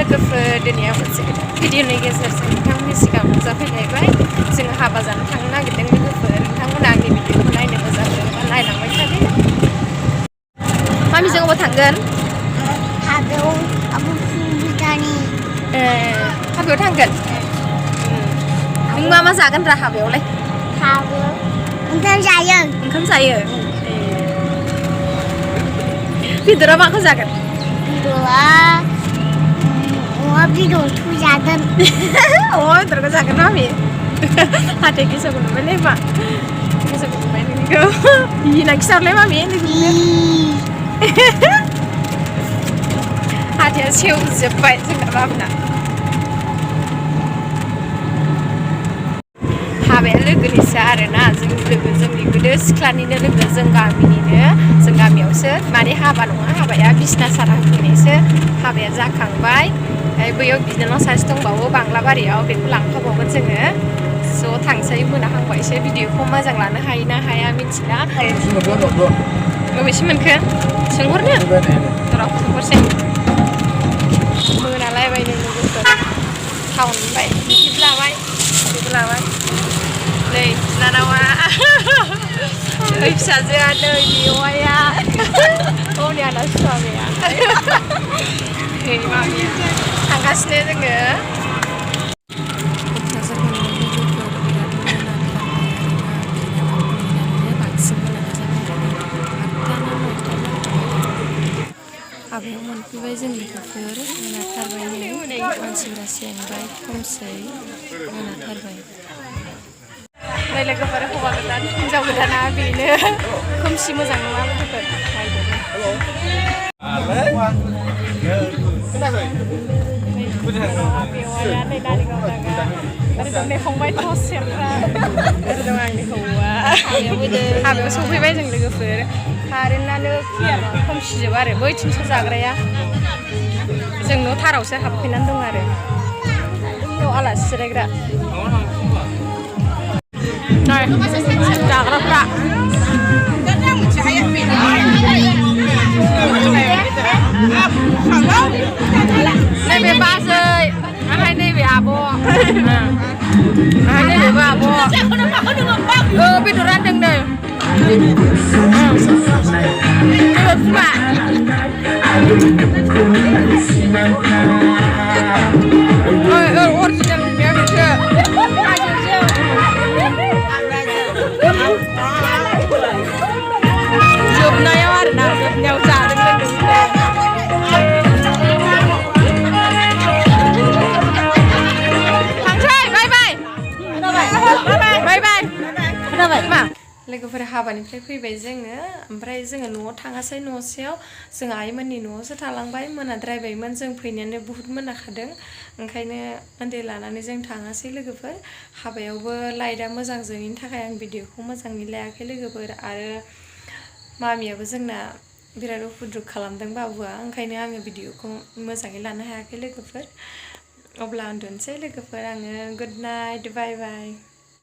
लोगोफोर दिनै मोनसे भिडिअनि गेजेरजों नोंथांमोननि सिगाङाव नुजाफैलायबाय जों हाबा जानो थांनो नागिरदों लोगोफोर नोंथांमोना आंनि भिडिअखौ नायनो मोजां मोनोबा नायलांबाय थादो मामिजों अबाव थांगोन हाबायाव आबु फुंबिलिनि हाबायाव थांगोन नों मा जागोन रा हाबायावलाय हाबायाव ओंखाम जायो बेदरा माखौ जागोन बेदरा अमा बेदरखौ जागोन अमा बेदरखौ जागोन मामि हाथाय गेसावखौ नुबायलै मा गेसावखौ नुबाय नोंनिखौ ना खिसावलाय मामि हाथाया सेवजोब्बाय जोंना बाबुना हाबाया लोगोनिसो आरोना जोंनि गोदो सिख्लानिनो लोगो जों गामियावसो माने हाबा नङा हाबाया बिसना सारा होफैनायसो हाबाया जाखांबाय बैयाव बिनानाव सासे दंबावो बांलाबारियाव बेखौ लांफाबावगोन जोङो ज' थांसै मोनाहांबायसो भिडिअखौ मोजां लानो हायो ना हाया मिथिला बबेसिम मोनखो सोंहरनो र' सोंहरसै मोनालायबाय नों लोगोफोर टाउन मोनबाय बिदिबो लाबाय बिदिबो लाबाय नै बिनानावा नै फिसाजोआ नै मेवाइया हनै आंना स्वामिया नै मामिया थांगासिनो जोङो हाबायाव मोनफैबाय जों लोगोफोर मोनाथारबाय नै मानसिफोरा सेंबाय खमसै मोनाथारबाय नै लोगोफोर हौवा गोदान हिनजाव गोदाना बेनो खोमसि मोजां नङा लोगोफोर मेवाइया नै नारेंगाव दागा ओरै दं नै फंबाय थसेफ्रा ओरै दं आंनि हौवा हाबायाव सफैबाय जों लोगोफोर कारेन्टआनो फैया खोमसिजोब आरो बैथिंसो जाग्राया जों न' थारावसो हाबफैनानै दं आरो बेयाव आलासि जिरायग्रा जाग्राफ्रा नैबे बाजै ओमफ्राय नैबे आब' ओमफ्राय नैबेबो आब' बेदर रानदों नै बिमा अरिजिनेल बिमाया बेसो जोबनायाव आरोना जोबनायाव जादों लोंदों थांसै बाय बाय बाय बाय मा लोगोफोर हाबानिफ्राय फैबाय जोङो ओमफ्राय जोङो न'आव थाङासै न'सेयाव जों आइमोननि न'आवसो थालांबाय मोनाद्रायबायमोन जों फैनायानो बुहुत मोनाखादों ओंखायनो उन्दै लानानै जों थाङासै लोगोफोर हाबायावबो लाइटआ मोजां जोंनि थाखाय आं भिडिअखौ मोजाङै लायाखै लोगोफोर आरो मामियाबो जोंना बिराद उपद्रब खालामदों बाबुआ ओंखायनो आङो भिडिअखौ मोजाङै लानो हायाखै लोगोफोर अब्ला उन्दुनोसै लोगोफोर आङो गुड नाइट बाय बाय